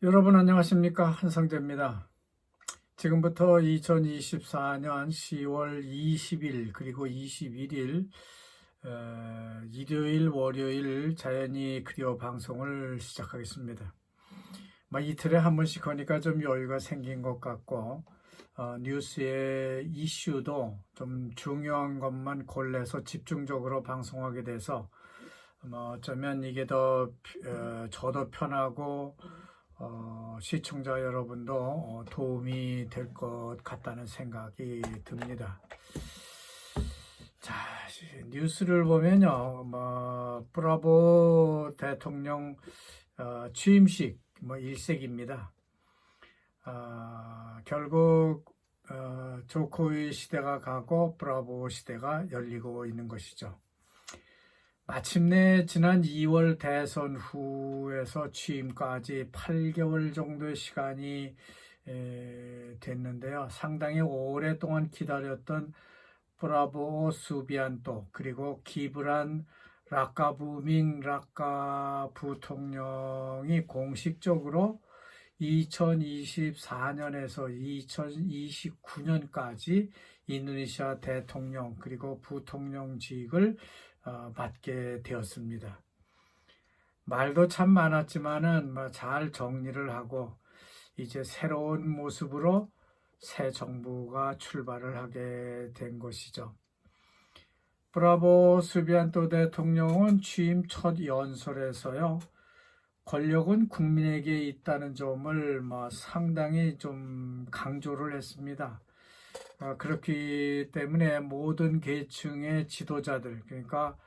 여러분 안녕하십니까? 한성재입니다. 지금부터 2024년 10월 20일 그리고 21일 일요일 월요일 자연이 그리워 방송을 시작하겠습니다. 이틀에 한 번씩 하니까 좀 여유가 생긴 것 같고 뉴스의 이슈도 좀 중요한 것만 골라서 집중적으로 방송하게 돼서 어쩌면 이게 더 저도 편하고 시청자 여러분도 도움이 될 것 같다는 생각이 듭니다. 자, 뉴스를 보면요, 브라보 대통령 취임식 일색입니다. 결국 조코위 시대가 가고 브라보 시대가 열리고 있는 것이죠. 마침내 지난 2월 대선 후에서 취임까지 8개월 정도의 시간이 됐는데요. 상당히 오랫동안 기다렸던 브라보 수비안토 그리고 기브란 라카부밍 라카 부통령이 공식적으로 2024년에서 2029년까지 인도네시아 대통령 그리고 부통령직을 맡게 되었습니다. 말도 참 많았지만은 잘 정리를 하고 이제 새로운 모습으로 새 정부가 출발을 하게 된 것이죠. 브라보 수비안토 대통령은 취임 첫 연설에서요, 권력은 국민에게 있다는 점을 상당히 좀 강조를 했습니다. 그렇기 때문에 모든 계층의 지도자들, 그러니까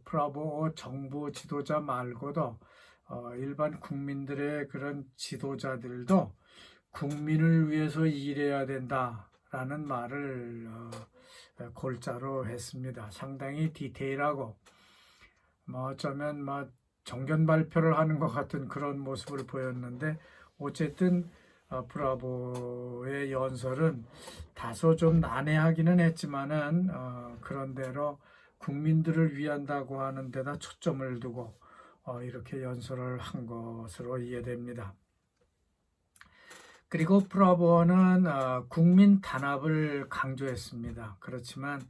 브라보 정부 지도자 말고도 일반 국민들의 그런 지도자들도 국민을 위해서 일해야 된다라는 말을 골자로 했습니다. 상당히 디테일하고 어쩌면 정견 발표를 하는 것 같은 그런 모습을 보였는데, 어쨌든 브라보의 연설은 다소 좀 난해하기는 했지만은 그런대로 국민들을 위한다고 하는 데다 초점을 두고 이렇게 연설을 한 것으로 이해됩니다. 그리고 브라보는 국민 단합을 강조했습니다. 그렇지만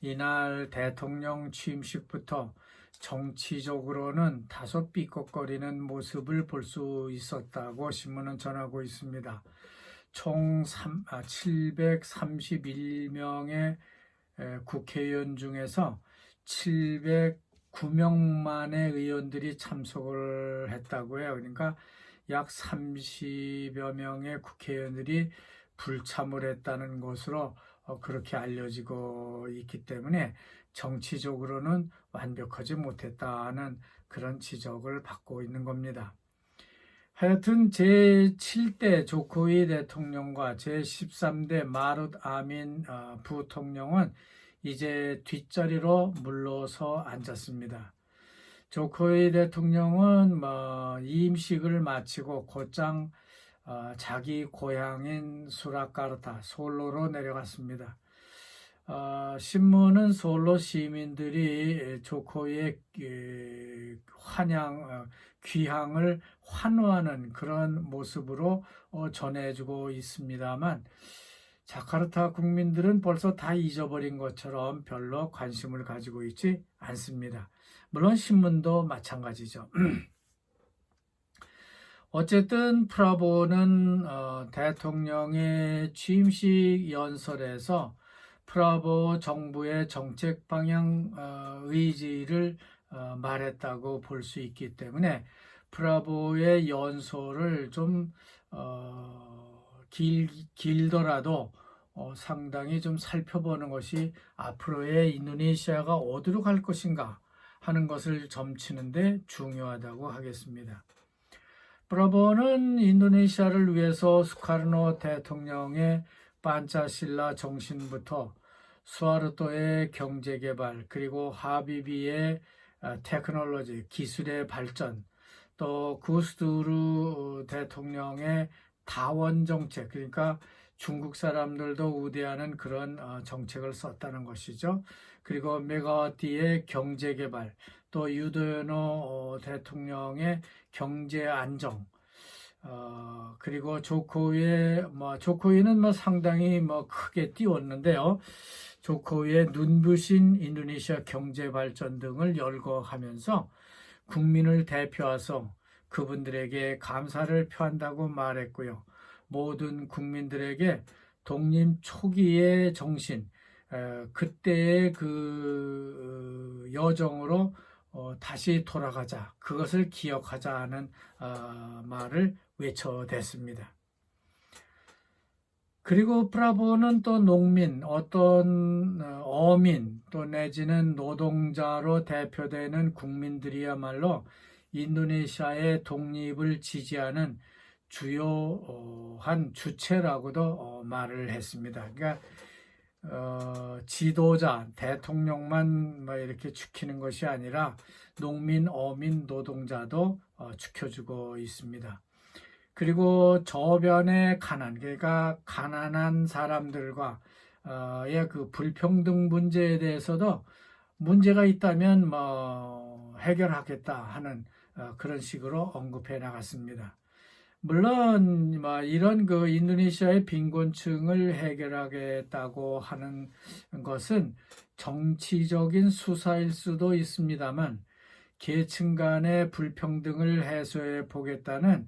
이날 대통령 취임식부터 정치적으로는 다소 삐걱거리는 모습을 볼 수 있었다고 신문은 전하고 있습니다. 총 731명의 국회의원 중에서 709명만의 의원들이 참석을 했다고 해요. 그러니까 약 30여 명의 국회의원들이 불참을 했다는 것으로 그렇게 알려지고 있기 때문에 정치적으로는 완벽하지 못했다는 그런 지적을 받고 있는 겁니다. 하여튼 제7대 조코위 대통령과 제13대 마룻 아민 부통령은 이제 뒷자리로 물러서 앉았습니다. 조코위 대통령은 임식을 마치고 곧장 자기 고향인 수라카르타, 솔로로 내려갔습니다. 신문은 솔로 시민들이 조코의 귀향을 환호하는 그런 모습으로 전해주고 있습니다만, 자카르타 국민들은 벌써 다 잊어버린 것처럼 별로 관심을 가지고 있지 않습니다. 물론 신문도 마찬가지죠. 어쨌든 프라보는 대통령의 취임식 연설에서 프라보 정부의 정책 방향 의지를 말했다고 볼 수 있기 때문에 프라보의 연설을 좀 길더라도 상당히 좀 살펴보는 것이 앞으로의 인도네시아가 어디로 갈 것인가 하는 것을 점치는데 중요하다고 하겠습니다. 프라보는 인도네시아를 위해서 수카르노 대통령의 반차실라 정신부터 수하르토의 경제개발, 그리고 하비비의 테크놀로지, 기술의 발전, 또 구스두르 대통령의 다원 정책, 그러니까 중국 사람들도 우대하는 그런 정책을 썼다는 것이죠. 그리고 메가와티의 경제개발, 또 유도현호 대통령의 경제 안정, 그리고 조코위는 상당히 크게 띄웠는데요. 조코위의 눈부신 인도네시아 경제 발전 등을 열거하면서 국민을 대표해서 그분들에게 감사를 표한다고 말했고요. 모든 국민들에게 독립 초기의 정신, 그때의 그 여정으로 다시 돌아가자, 그것을 기억하자 하는 말을 외쳐댔습니다. 그리고 프라보는 또 농민, 어떤 어민 또 내지는 노동자로 대표되는 국민들이야말로 인도네시아의 독립을 지지하는 주요한 주체라고도 말을 했습니다. 그러니까 지도자, 대통령만 이렇게 지키는 것이 아니라 농민, 어민, 노동자도 지켜주고 있습니다. 그리고 저변의 가난, 그러니까 가난한 사람들과의 그 불평등 문제에 대해서도 문제가 있다면 해결하겠다 하는 그런 식으로 언급해 나갔습니다. 물론 이런 그 인도네시아의 빈곤층을 해결하겠다고 하는 것은 정치적인 수사일 수도 있습니다만 계층 간의 불평등을 해소해 보겠다는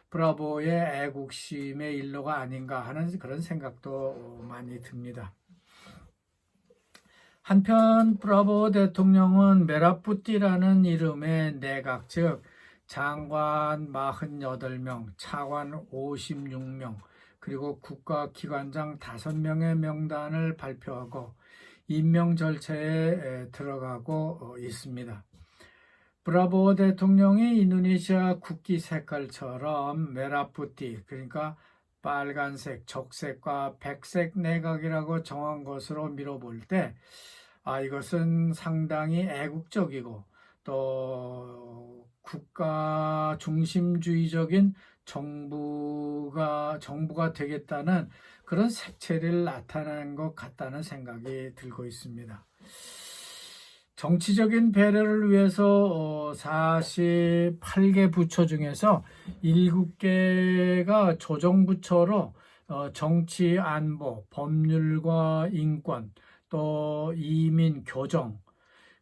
프라보의 애국심의 일로가 아닌가 하는 그런 생각도 많이 듭니다. 한편 프라보 대통령은 메라푸띠라는 이름의 내각, 즉 장관 48명, 차관 56명, 그리고 국가기관장 5명의 명단을 발표하고 임명 절차에 들어가고 있습니다. 프라보 대통령이 인도네시아 국기 색깔처럼 메라푸띠, 그러니까 빨간색, 적색과 백색 내각이라고 정한 것으로 미뤄볼 때 이것은 상당히 애국적이고 또 국가 중심주의적인 정부가 되겠다는 그런 색채를 나타낸 것 같다는 생각이 들고 있습니다. 정치적인 배려를 위해서 48개 부처 중에서 7개가 조정부처로 정치, 안보, 법률과 인권, 또 이민, 교정,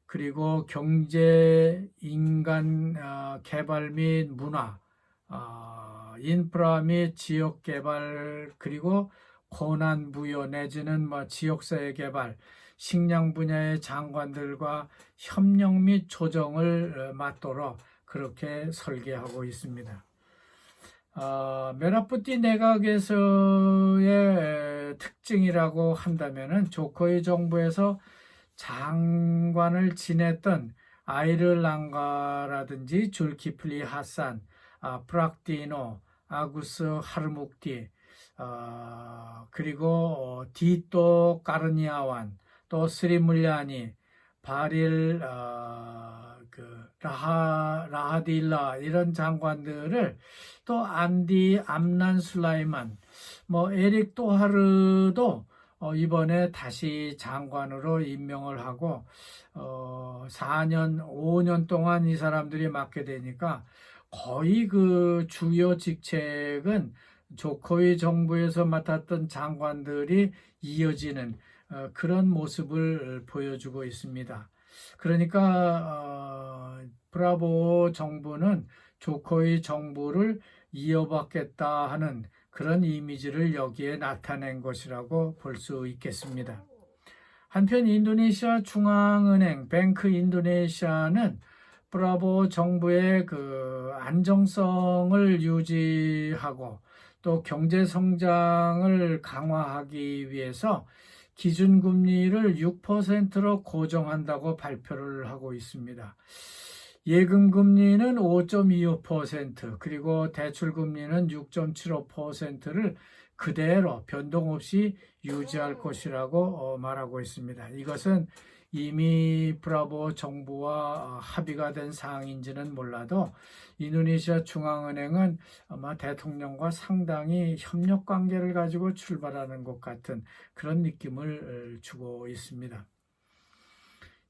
그리고 경제, 인간 개발 및 문화, 인프라 및 지역 개발, 그리고 고난 부여 내지는 지역사회 개발, 식량 분야의 장관들과 협력 및 조정을 맡도록 그렇게 설계하고 있습니다. 메라푸띠 내각에서의 특징이라고 한다면 조코이 정부에서 장관을 지냈던 아이를랑가라든지 줄키플리 하산, 프락티노, 아구스 하르묵티, 그리고 디또 까르니아완, 또 스리물리아니, 바릴 라하딜라 이런 장관들을 또 안디 암란 술라이만, 에릭 또하르도 이번에 다시 장관으로 임명을 하고 4년, 5년 동안 이 사람들이 맡게 되니까 거의 그 주요 직책은 조코이 정부에서 맡았던 장관들이 이어지는 그런 모습을 보여주고 있습니다. 그러니까 프라보 정부는 조코이 정부를 이어받겠다 하는 그런 이미지를 여기에 나타낸 것이라고 볼 수 있겠습니다. 한편 인도네시아 중앙은행 뱅크 인도네시아는 프라보 정부의 그 안정성을 유지하고 또 경제 성장을 강화하기 위해서 기준금리를 6%로 고정한다고 발표를 하고 있습니다. 예금금리는 5.25%, 그리고 대출금리는 6.75%를 그대로 변동 없이 유지할 것이라고 말하고 있습니다. 이것은 이미 브라보 정부와 합의가 된 사항인지는 몰라도 인도네시아 중앙은행은 아마 대통령과 상당히 협력 관계를 가지고 출발하는 것 같은 그런 느낌을 주고 있습니다.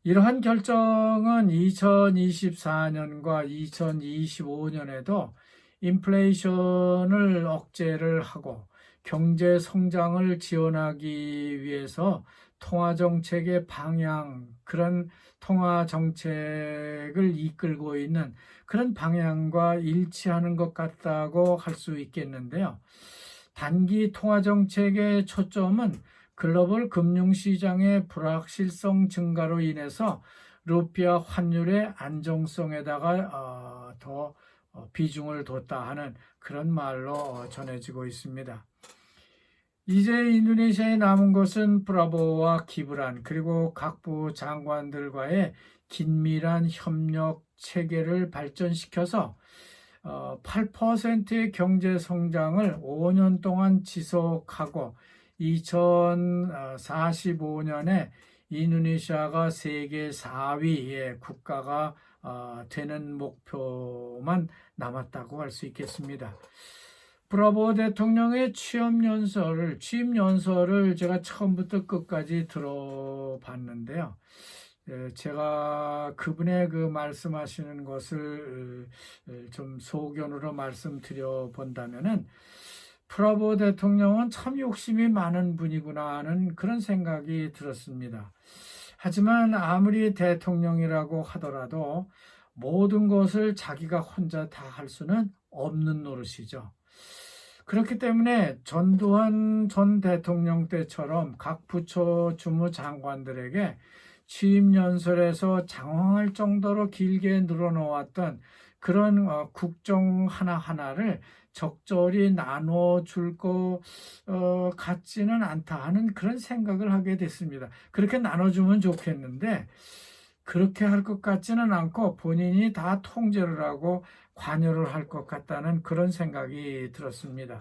이러한 결정은 2024년과 2025년에도 인플레이션을 억제를 하고 경제 성장을 지원하기 위해서 통화정책의 방향, 그런 통화정책을 이끌고 있는 그런 방향과 일치하는 것 같다고 할 수 있겠는데요. 단기 통화정책의 초점은 글로벌 금융시장의 불확실성 증가로 인해서 루피아 환율의 안정성에다가 더 비중을 뒀다 하는 그런 말로 전해지고 있습니다. 이제 인도네시아에 남은 것은 브라보와 기브란 그리고 각부 장관들과의 긴밀한 협력 체계를 발전시켜서 8%의 경제 성장을 5년 동안 지속하고 2045년에 인도네시아가 세계 4위의 국가가 되는 목표만 남았다고 할 수 있겠습니다. 브라보 대통령의 취임 연설을 제가 처음부터 끝까지 들어봤는데요. 제가 그분의 그 말씀하시는 것을 좀 소견으로 말씀드려 본다면은 브라보 대통령은 참 욕심이 많은 분이구나 하는 그런 생각이 들었습니다. 하지만 아무리 대통령이라고 하더라도 모든 것을 자기가 혼자 다 할 수는 없는 노릇이죠. 그렇기 때문에 전두환 전 대통령 때처럼 각 부처 주무장관들에게 취임 연설에서 장황할 정도로 길게 늘어놓았던 그런 국정 하나하나를 적절히 나눠줄 것 같지는 않다 하는 그런 생각을 하게 됐습니다. 그렇게 나눠주면 좋겠는데 그렇게 할 것 같지는 않고 본인이 다 통제를 하고 관여를 할 것 같다는 그런 생각이 들었습니다.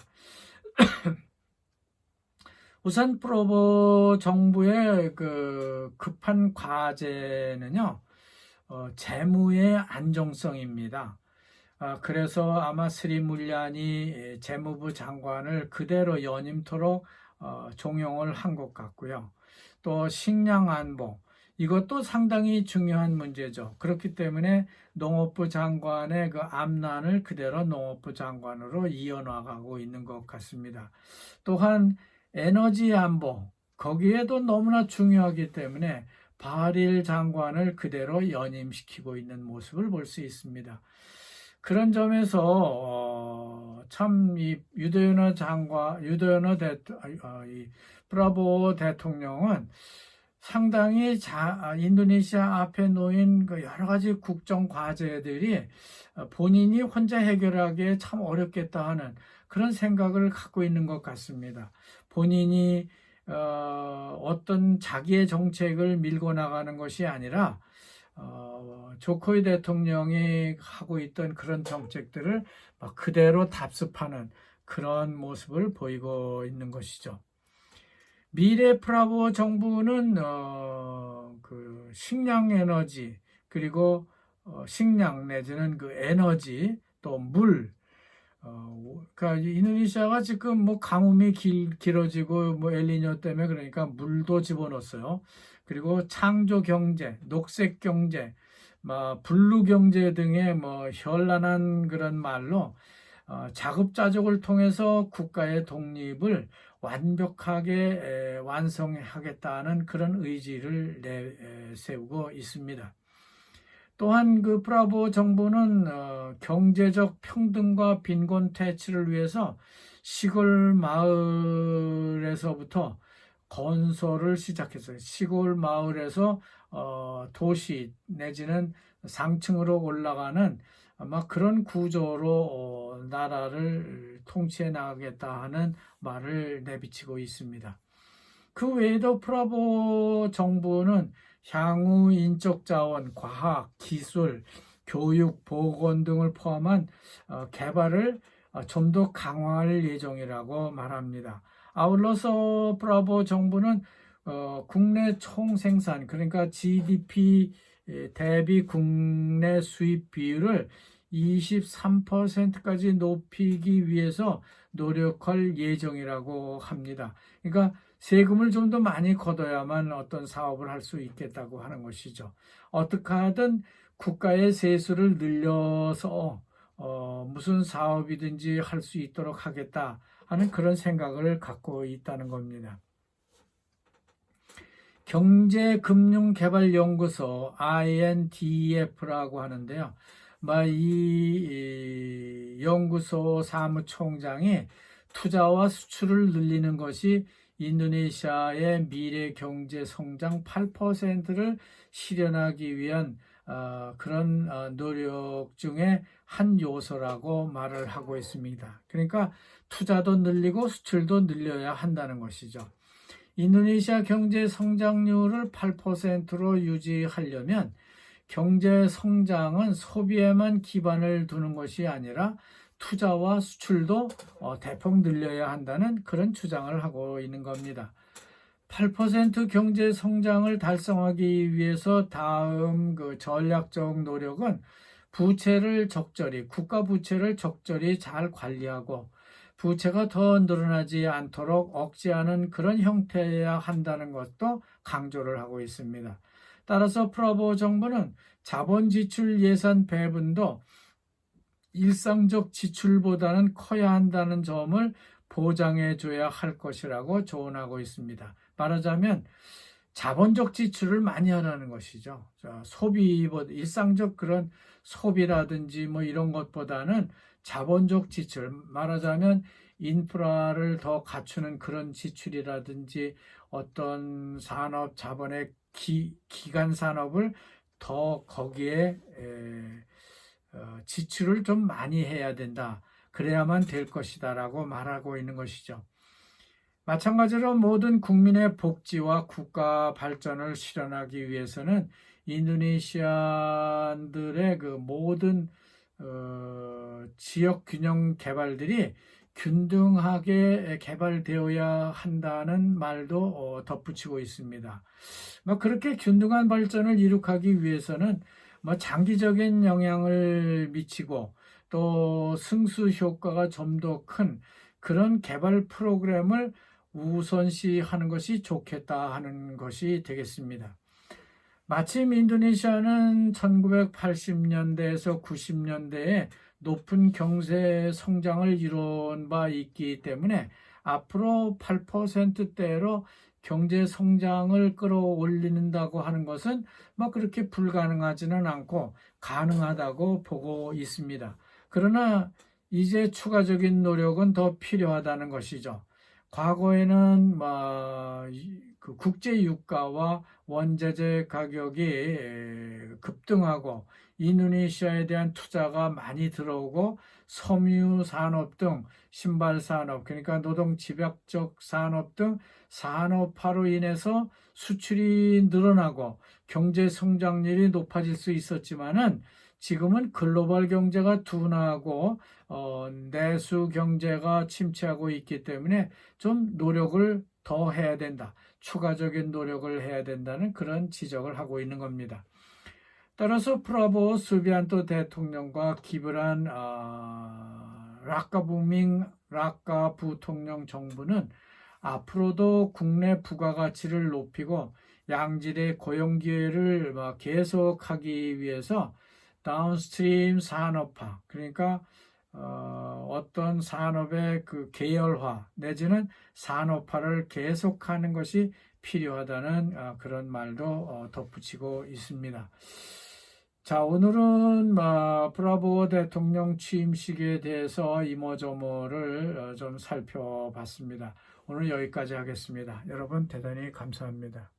우선 프로보 정부의 그 급한 과제는요, 재무의 안정성입니다. 그래서 아마 스리 물란이 재무부 장관을 그대로 연임토록 종용을 한 것 같고요. 또 식량 안보, 이것도 상당히 중요한 문제죠. 그렇기 때문에 농업부 장관의 그 암난을 그대로 농업부 장관으로 이어나가고 있는 것 같습니다. 또한 에너지 안보, 거기에도 너무나 중요하기 때문에 바릴 장관을 그대로 연임시키고 있는 모습을 볼 수 있습니다. 그런 점에서 참 이 유도연호 장관, 이 브라보 대통령은 상당히 인도네시아 앞에 놓인 그 여러 가지 국정 과제들이 본인이 혼자 해결하기에 참 어렵겠다 하는 그런 생각을 갖고 있는 것 같습니다. 본인이 어떤 자기의 정책을 밀고 나가는 것이 아니라 조코이 대통령이 하고 있던 그런 정책들을 그대로 답습하는 그런 모습을 보이고 있는 것이죠. 미래 프라보 정부는 그 식량 에너지 그리고 식량 내지는 그 에너지 또 물 그러니까 인도네시아가 지금 뭐 가뭄이 길어지고 뭐 엘니뇨 때문에 그러니까 물도 집어넣었어요. 그리고 창조 경제, 녹색 경제, 블루 경제 등의 뭐 현란한 그런 말로 자급자족을 통해서 국가의 독립을 완벽하게 완성하겠다는 그런 의지를 내세우고 있습니다. 또한 그 브라보 정부는 경제적 평등과 빈곤 퇴치를 위해서 시골 마을에서부터 건설을 시작했어요. 시골 마을에서 도시 내지는 상층으로 올라가는 아마 그런 구조로 나라를 통치해 나가겠다 하는 말을 내비치고 있습니다. 그 외에도 프라보 정부는 향후 인적 자원, 과학, 기술, 교육, 보건 등을 포함한 개발을 좀 더 강화할 예정이라고 말합니다. 아울러서 브라보 정부는 국내 총생산, 그러니까 GDP 대비 국내 수입 비율을 23%까지 높이기 위해서 노력할 예정이라고 합니다. 그러니까 세금을 좀 더 많이 걷어야만 어떤 사업을 할 수 있겠다고 하는 것이죠. 어떻게 하든 국가의 세수를 늘려서 무슨 사업이든지 할 수 있도록 하겠다 하는 그런 생각을 갖고 있다는 겁니다. 경제금융개발연구소 INDF라고 하는데요. 이 연구소 사무총장이 투자와 수출을 늘리는 것이 인도네시아의 미래 경제 성장 8%를 실현하기 위한 그런 노력 중에 한 요소라고 말을 하고 있습니다. 그러니까 투자도 늘리고 수출도 늘려야 한다는 것이죠. 인도네시아 경제 성장률을 8%로 유지하려면 경제 성장은 소비에만 기반을 두는 것이 아니라 투자와 수출도 대폭 늘려야 한다는 그런 주장을 하고 있는 겁니다. 8% 경제 성장을 달성하기 위해서 다음 전략적 노력은 국가 부채를 적절히 잘 관리하고 부채가 더 늘어나지 않도록 억제하는 그런 형태여야 한다는 것도 강조를 하고 있습니다. 따라서 프라보 정부는 자본 지출 예산 배분도 일상적 지출보다는 커야 한다는 점을 보장해 줘야 할 것이라고 조언하고 있습니다. 말하자면 자본적 지출을 많이 하라는 것이죠. 일상적 그런 소비라든지 이런 것보다는 자본적 지출, 말하자면 인프라를 더 갖추는 그런 지출이라든지 어떤 산업 자본의 기간 산업을 더 거기에 지출을 좀 많이 해야 된다. 그래야만 될 것이다 라고 말하고 있는 것이죠. 마찬가지로 모든 국민의 복지와 국가 발전을 실현하기 위해서는 인도네시안들의 그 모든 지역 균형 개발들이 균등하게 개발되어야 한다는 말도 덧붙이고 있습니다. 그렇게 균등한 발전을 이룩하기 위해서는 장기적인 영향을 미치고 또 승수 효과가 좀 더 큰 그런 개발 프로그램을 우선시하는 것이 좋겠다 하는 것이 되겠습니다. 마침 인도네시아는 1980년대에서 90년대에 높은 경제 성장을 이룬 바 있기 때문에 앞으로 8%대로 경제 성장을 끌어올린다고 하는 것은 그렇게 불가능하지는 않고 가능하다고 보고 있습니다. 그러나 이제 추가적인 노력은 더 필요하다는 것이죠. 과거에는 그 국제 유가와 원자재 가격이 급등하고 인도네시아에 대한 투자가 많이 들어오고 섬유 산업 등 신발 산업, 그러니까 노동 집약적 산업 등 산업화로 인해서 수출이 늘어나고 경제 성장률이 높아질 수 있었지만은 지금은 글로벌 경제가 둔화하고 내수 경제가 침체하고 있기 때문에 좀 노력을 더 해야 된다. 추가적인 노력을 해야 된다는 그런 지적을 하고 있는 겁니다. 따라서 프라보 수비안토 대통령과 기브란 라카 부통령 정부는 앞으로도 국내 부가가치를 높이고 양질의 고용 기회를 계속하기 위해서 다운스트림 산업화, 그러니까 어떤 산업의 그 계열화 내지는 산업화를 계속하는 것이 필요하다는 그런 말도 덧붙이고 있습니다. 자, 오늘은 브라보 대통령 취임식에 대해서 이모저모를 좀 살펴봤습니다. 오늘 여기까지 하겠습니다. 여러분 대단히 감사합니다.